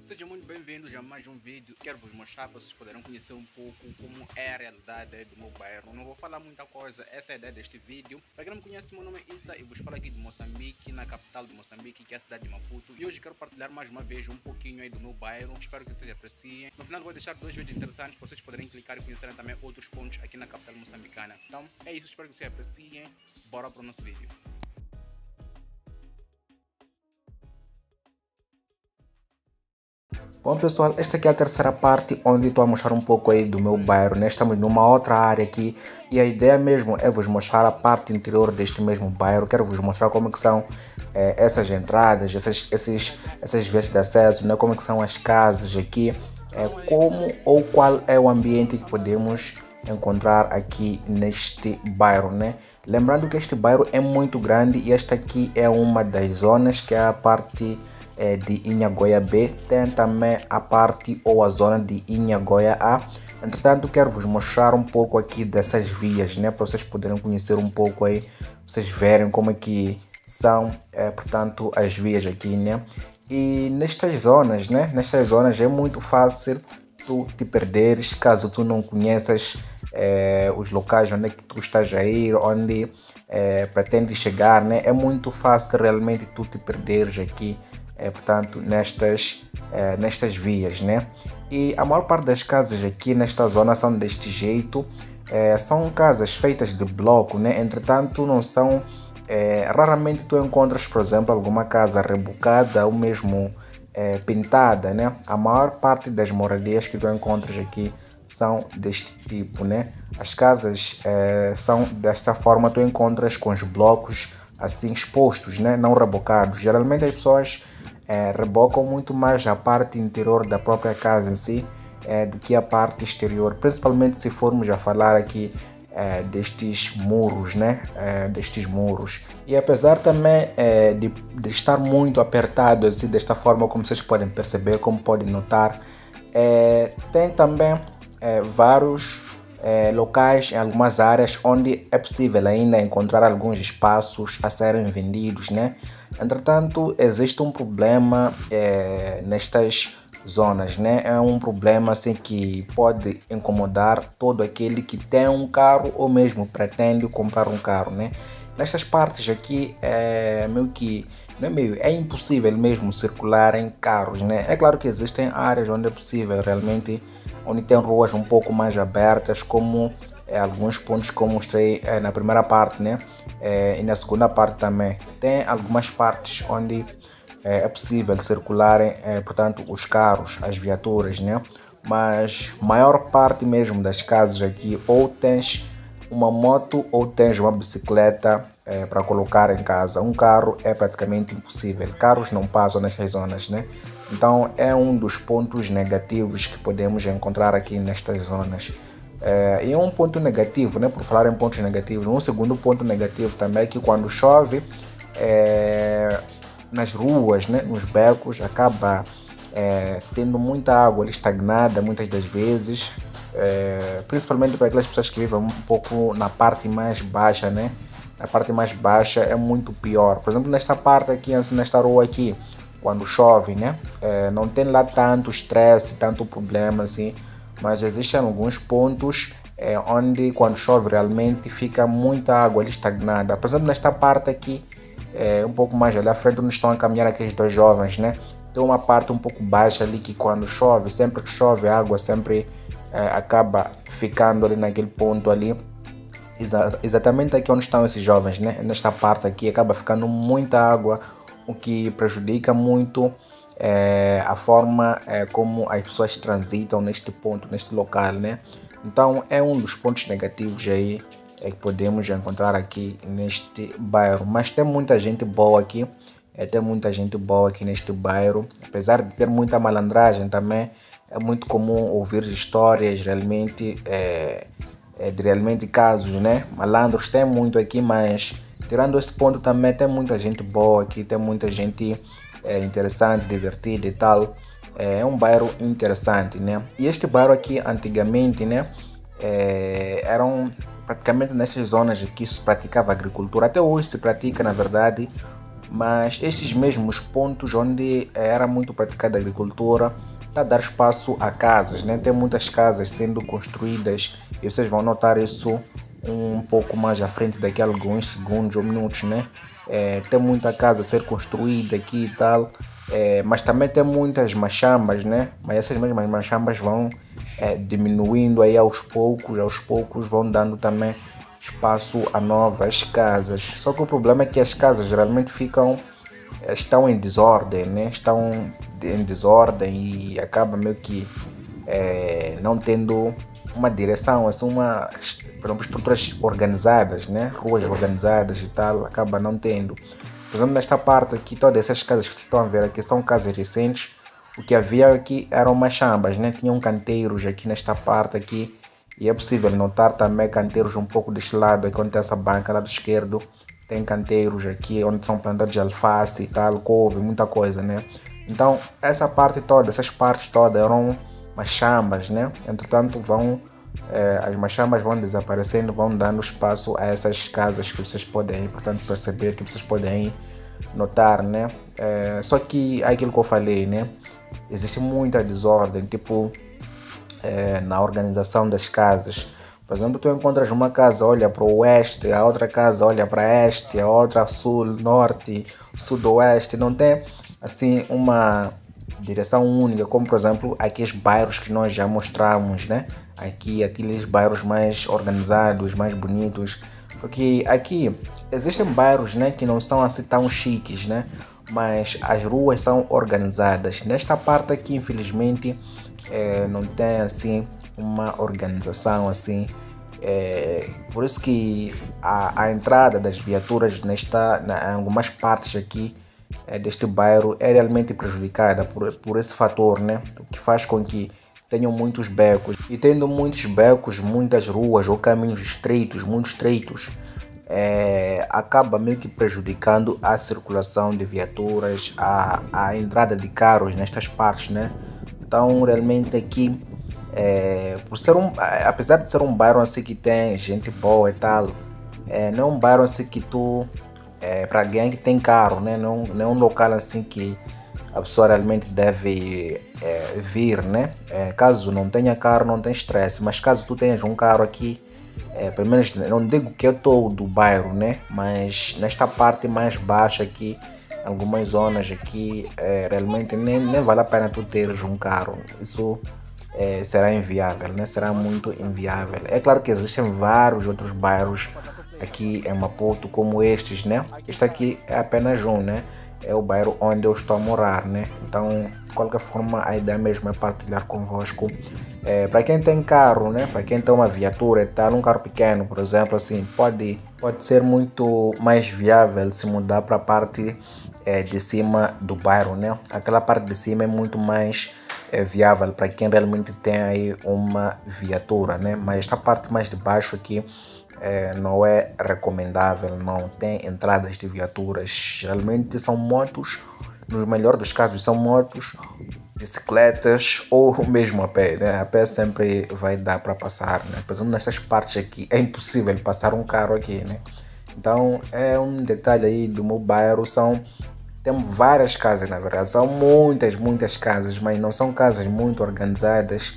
Sejam muito bem-vindos a mais um vídeo. Quero vos mostrar para vocês poderem conhecer um pouco como é a realidade do meu bairro. Não vou falar muita coisa, essa é a ideia deste vídeo. Para quem não me conhece, meu nome é Issa e vos falo aqui de Moçambique, na capital de Moçambique, que é a cidade de Maputo. E hoje quero partilhar mais uma vez um pouquinho aí do meu bairro. Espero que vocês apreciem. No final vou deixar dois vídeos interessantes para vocês poderem clicar e conhecerem também outros pontos aqui na capital moçambicana. Então é isso, espero que vocês apreciem. Bora para o nosso vídeo. Bom pessoal, esta aqui é a terceira parte onde estou a mostrar um pouco aí do meu bairro, né? Estamos numa outra área aqui e a ideia mesmo é vos mostrar a parte interior deste mesmo bairro. Quero vos mostrar como que são essas entradas, essas vias de acesso, né? Como que são as casas aqui, como ou qual é o ambiente que podemos encontrar aqui neste bairro, né? Lembrando que este bairro é muito grande e esta aqui é uma das zonas que é a parte de Inhagoia B, tem também a parte ou a zona de Inhagoia A. Entretanto, quero vos mostrar um pouco aqui dessas vias, né, para vocês poderem conhecer um pouco aí, vocês verem como é que são, portanto, as vias aqui, né? E nestas zonas, né, é muito fácil tu te perderes caso tu não conheças os locais onde é que tu estás a ir, onde pretendes chegar, né? É muito fácil realmente tu te perderes aqui. Portanto, nestas vias, né? E a maior parte das casas aqui nesta zona são deste jeito, são casas feitas de bloco, né? Entretanto, não são, raramente tu encontras, por exemplo, alguma casa rebocada ou mesmo pintada, né? A maior parte das moradias que tu encontras aqui são deste tipo, né? As casas são desta forma, tu encontras com os blocos assim expostos, né? Não rebocados. Geralmente as pessoas rebocam muito mais a parte interior da própria casa em si do que a parte exterior, principalmente se formos a falar aqui destes muros, né? Destes muros. E apesar também de estar muito apertado assim, desta forma, como vocês podem perceber, como podem notar, tem também vários locais em algumas áreas onde é possível ainda encontrar alguns espaços a serem vendidos, né? Entretanto, existe um problema nestas zonas, né? É um problema assim que pode incomodar todo aquele que tem um carro ou mesmo pretende comprar um carro, né? Nestas partes aqui é impossível mesmo circular em carros, né? É claro que existem áreas onde é possível realmente, onde tem ruas um pouco mais abertas, como alguns pontos que eu mostrei na primeira parte, né? E na segunda parte também tem algumas partes onde é possível circularem, portanto, os carros, as viaturas, né? Mas maior parte mesmo das casas aqui ou tens uma moto ou tens uma bicicleta para colocar em casa. Um carro é praticamente impossível, carros não passam nessas zonas, né? Então é um dos pontos negativos que podemos encontrar aqui nestas zonas. E um ponto negativo, né? Por falar em pontos negativos, um segundo ponto negativo também é que quando chove nas ruas, né, nos becos, acaba tendo muita água ali estagnada muitas das vezes. Principalmente para aquelas pessoas que vivem um pouco na parte mais baixa, né? Na parte mais baixa é muito pior. Por exemplo, nesta parte aqui, assim, nesta rua aqui, quando chove, né? Não tem lá tanto estresse, tanto problema assim, mas existem alguns pontos onde quando chove realmente fica muita água ali estagnada. Por exemplo, nesta parte aqui, um pouco mais ali à frente onde estão a caminhar aqueles dois jovens, né? Tem uma parte um pouco baixa ali que quando chove, sempre que chove a água sempre acaba ficando ali naquele ponto ali, exatamente aqui onde estão esses jovens, né? Nesta parte aqui acaba ficando muita água, o que prejudica muito a forma como as pessoas transitam neste ponto, neste local, né? Então é um dos pontos negativos aí que podemos encontrar aqui neste bairro, mas tem muita gente boa aqui. Tem muita gente boa aqui neste bairro, apesar de ter muita malandragem também. É muito comum ouvir histórias realmente, de realmente casos, né? Malandros tem muito aqui, mas tirando esse ponto também tem muita gente boa aqui, tem muita gente interessante, divertida e tal. É um bairro interessante, né? E este bairro aqui antigamente, né? Eram praticamente nessas zonas aqui se praticava agricultura. Até hoje se pratica, na verdade, mas estes mesmos pontos onde era muito praticada a agricultura está a dar espaço a casas, né? Tem muitas casas sendo construídas e vocês vão notar isso um pouco mais à frente daqui a alguns segundos ou minutos, né? Tem muita casa a ser construída aqui e tal, mas também tem muitas machambas, né? Mas essas mesmas machambas vão diminuindo aí aos poucos vão dando também espaço a novas casas. Só que o problema é que as casas geralmente estão em desordem, né? Estão em desordem e acaba meio que não tendo uma direção, assim, por exemplo, estruturas organizadas, né? Ruas organizadas e tal, acaba não tendo. Por exemplo, nesta parte aqui, todas essas casas que vocês estão a ver aqui são casas recentes. O que havia aqui eram machambas, né? Tinham canteiros aqui nesta parte aqui. E é possível notar também canteiros um pouco deste lado, aqui onde tem essa banca, lado esquerdo. Tem canteiros aqui onde são plantados de alface e tal, couve, muita coisa, né? Então, essa parte toda, essas partes todas eram machambas, né? Entretanto, as machambas vão desaparecendo, vão dando espaço a essas casas que vocês podem, portanto, perceber, que vocês podem notar, né? Só que aquilo que eu falei, né? Existe muita desordem, tipo, na organização das casas. Por exemplo, tu encontras uma casa olha para o oeste, a outra casa olha para este, a outra sul, norte, sudoeste. Não tem assim uma direção única, como por exemplo aqueles bairros que nós já mostramos, né? Aqui, aqueles bairros mais organizados, mais bonitos. Porque aqui existem bairros, né, que não são assim tão chiques, né? Mas as ruas são organizadas. Nesta parte aqui, infelizmente, não tem assim uma organização assim, por isso que a entrada das viaturas em algumas partes aqui deste bairro é realmente prejudicada por esse fator, né? O que faz com que tenham muitos becos, e tendo muitos becos, muitas ruas ou caminhos estreitos, muito estreitos, acaba meio que prejudicando a circulação de viaturas, a entrada de carros nestas partes, né? Então realmente aqui, apesar de ser um bairro assim que tem gente boa e tal, não é um bairro assim que para alguém que tem carro, né? Não é um local assim que a pessoa realmente deve vir, né? Caso não tenha carro, não tem estresse, mas caso tu tenhas um carro aqui, pelo menos não digo que eu estou do bairro, né? Mas nesta parte mais baixa aqui, algumas zonas aqui, realmente nem vale a pena tu teres um carro. Isso será inviável, né? Será muito inviável. É claro que existem vários outros bairros aqui em Maputo como estes, né? Este aqui é apenas um, né? É o bairro onde eu estou a morar, né? Então, de qualquer forma, a ideia mesmo é partilhar convosco. Para quem tem carro, né? Para quem tem uma viatura e tal, um carro pequeno, por exemplo, assim, pode ser muito mais viável se mudar para a parte de cima do bairro, né? Aquela parte de cima é muito mais viável para quem realmente tem aí uma viatura, né? Mas esta parte mais de baixo aqui não é recomendável, não tem entradas de viaturas. Geralmente são motos, no melhor dos casos são motos, bicicletas ou mesmo a pé, né? A pé sempre vai dar para passar, né? Por exemplo, nessas partes aqui é impossível passar um carro aqui, né? Então é um detalhe aí do meu bairro. Tem várias casas, na verdade, são muitas casas, mas não são casas muito organizadas.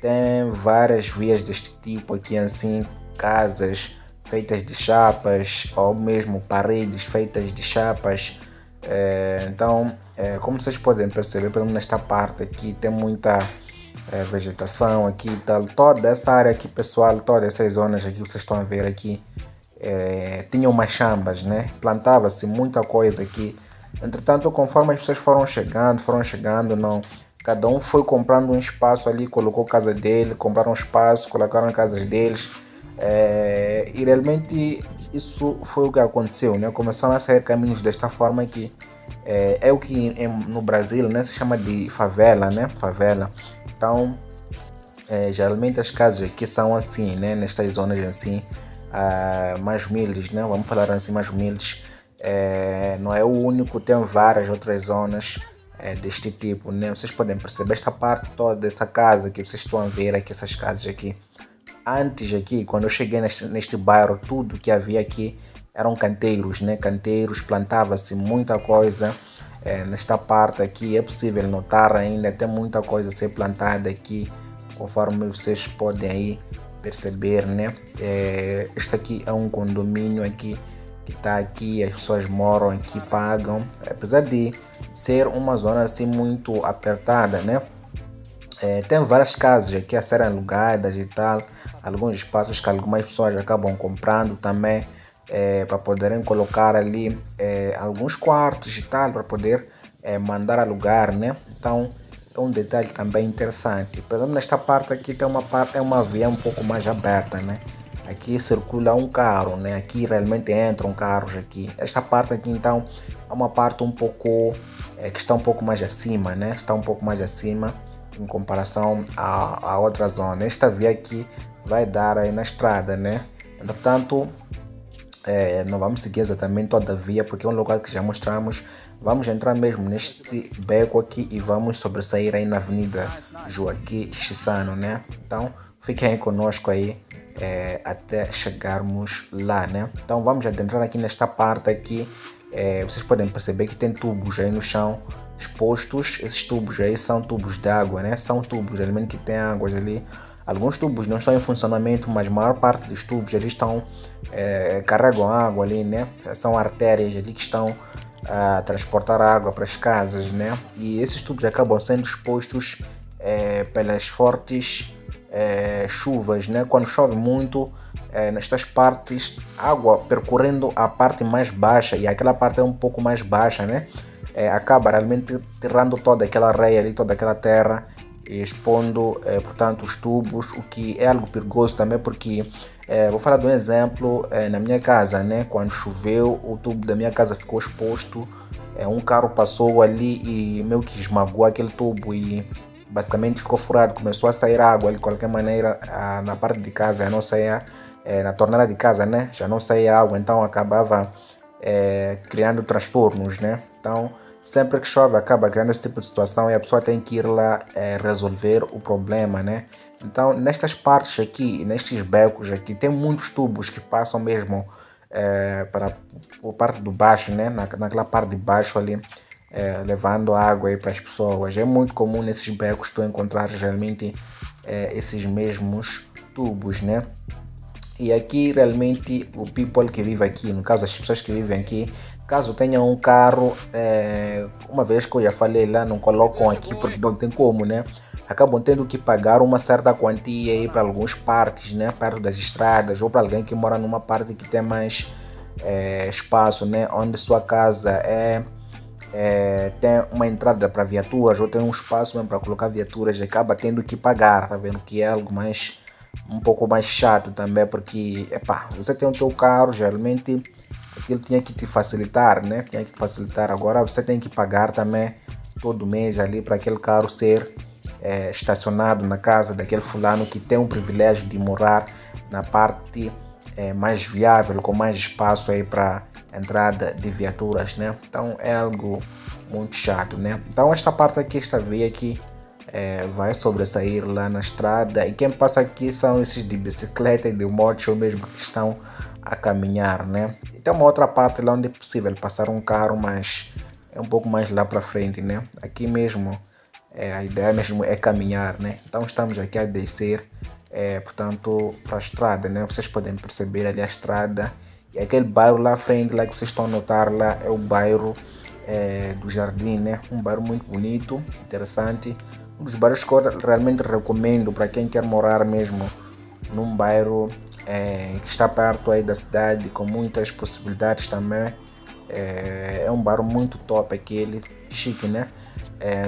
Tem várias vias deste tipo aqui, assim, casas feitas de chapas ou mesmo paredes feitas de chapas. Então, como vocês podem perceber, pelo menos nesta parte aqui tem muita vegetação aqui e tal. Toda essa área aqui, pessoal, todas essas zonas aqui que vocês estão a ver aqui, tinham machambas, né? Plantava-se muita coisa aqui. Entretanto, conforme as pessoas foram chegando, não, cada um foi comprando um espaço ali, colocou a casa dele, compraram um espaço, colocaram as casas deles. E realmente isso foi o que aconteceu, né? Começaram a sair caminhos desta forma aqui. É o que no Brasil, né, se chama de favela, né? Favela. Então, geralmente as casas aqui são assim, né? Nestas zonas assim, mais humildes, né? Vamos falar assim, mais humildes. Não é o único, tem várias outras zonas deste tipo, né? Vocês podem perceber esta parte toda dessa casa que vocês estão a ver aqui, essas casas aqui. Antes aqui, quando eu cheguei neste bairro, tudo que havia aqui eram canteiros, né? Canteiros, plantava-se muita coisa. Nesta parte aqui é possível notar ainda tem muita coisa a ser plantada aqui, conforme vocês podem aí perceber, né? Este aqui é um condomínio aqui que está aqui, as pessoas moram aqui, pagam, apesar de ser uma zona assim muito apertada, né? Tem várias casas aqui a serem alugadas e tal, alguns espaços que algumas pessoas acabam comprando também, para poderem colocar ali alguns quartos e tal, para poder mandar alugar, né? Então é um detalhe também interessante. Por exemplo, nesta parte aqui tem uma via um pouco mais aberta, né? Aqui circula um carro, né? Aqui realmente entram carros aqui. Esta parte aqui então é uma parte um pouco que está um pouco mais acima, né? Está um pouco mais acima em comparação a outra zona. Esta via aqui vai dar aí na estrada, né? Entretanto, não vamos seguir exatamente toda a via porque é um local que já mostramos. Vamos entrar mesmo neste beco aqui e vamos sobressair aí na Avenida Joaquim Chissano, né? Então fiquem aí conosco aí até chegarmos lá, né? Então vamos adentrar aqui nesta parte aqui. Vocês podem perceber que tem tubos aí no chão expostos. Esses tubos aí são tubos de água, né? São tubos realmente que tem águas ali. Alguns tubos não estão em funcionamento, mas a maior parte dos tubos eles estão carregam água ali, né? São artérias ali que estão a transportar água para as casas, né? E esses tubos acabam sendo expostos pelas fortes chuvas, né? Quando chove muito nestas partes, água percorrendo a parte mais baixa, e aquela parte é um pouco mais baixa, né? Acaba realmente tirando toda aquela areia ali, toda aquela terra, e expondo, portanto, os tubos, o que é algo perigoso também, porque vou falar de um exemplo. Na minha casa, né? Quando choveu, o tubo da minha casa ficou exposto, um carro passou ali e meio que esmagou aquele tubo e basicamente ficou furado, começou a sair água de qualquer maneira. Na parte de casa já não saía, na torneira de casa, né? Já não saía água, então acabava criando transtornos, né? Então sempre que chove acaba criando esse tipo de situação e a pessoa tem que ir lá resolver o problema, né? Então nestas partes aqui, nestes becos aqui, tem muitos tubos que passam mesmo para a parte do baixo, né? Naquela parte de baixo ali, levando água aí para as pessoas. É muito comum nesses becos tu encontrar realmente esses mesmos tubos, né? E aqui realmente o people que vive aqui, no caso as pessoas que vivem aqui, caso tenham um carro, uma vez que eu já falei lá, não colocam aqui porque não tem como, né? Acabam tendo que pagar uma certa quantia aí para alguns parques, né? Perto das estradas, ou para alguém que mora numa parte que tem mais espaço, né? Onde sua casa tem uma entrada para viaturas, ou tem um espaço mesmo para colocar viaturas, e acaba tendo que pagar, tá vendo? Que é algo um pouco mais chato também, porque você tem o teu carro, geralmente aquilo tinha que te facilitar, né? Tinha que te facilitar. Agora você tem que pagar também todo mês ali para aquele carro ser estacionado na casa daquele fulano que tem o privilégio de morar na parte mais viável, com mais espaço aí para entrada de viaturas, né? Então é algo muito chato, né? Então esta parte aqui, esta via aqui, vai sobressair lá na estrada, e quem passa aqui são esses de bicicleta e de moto ou mesmo que estão a caminhar, né? E tem uma outra parte lá onde é possível passar um carro, mas é um pouco mais lá para frente, né? Aqui mesmo a ideia mesmo é caminhar, né? Então estamos aqui a descer, portanto, para a estrada, né? Vocês podem perceber ali a estrada, e aquele bairro lá à frente, lá que vocês estão a notar lá, é o bairro do Jardim, né? Um bairro muito bonito, interessante. Um dos bairros que eu realmente recomendo para quem quer morar mesmo num bairro que está perto aí da cidade, com muitas possibilidades também. É um bairro muito top aquele, chique, né?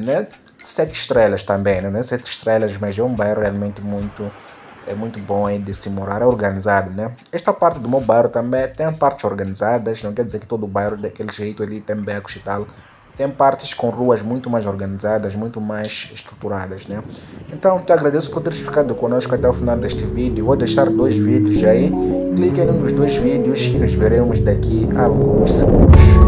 Não é 7 estrelas também, não é 7 estrelas, mas é um bairro realmente muito bom aí de se morar, é organizado, né? Esta parte do meu bairro também tem partes organizadas, não quer dizer que todo o bairro daquele jeito ali tem becos e tal. Tem partes com ruas muito mais organizadas, muito mais estruturadas, né? Então, te agradeço por teres ficado conosco até o final deste vídeo. Vou deixar 2 vídeos aí. Cliquem nos 2 vídeos e nos veremos daqui a alguns segundos.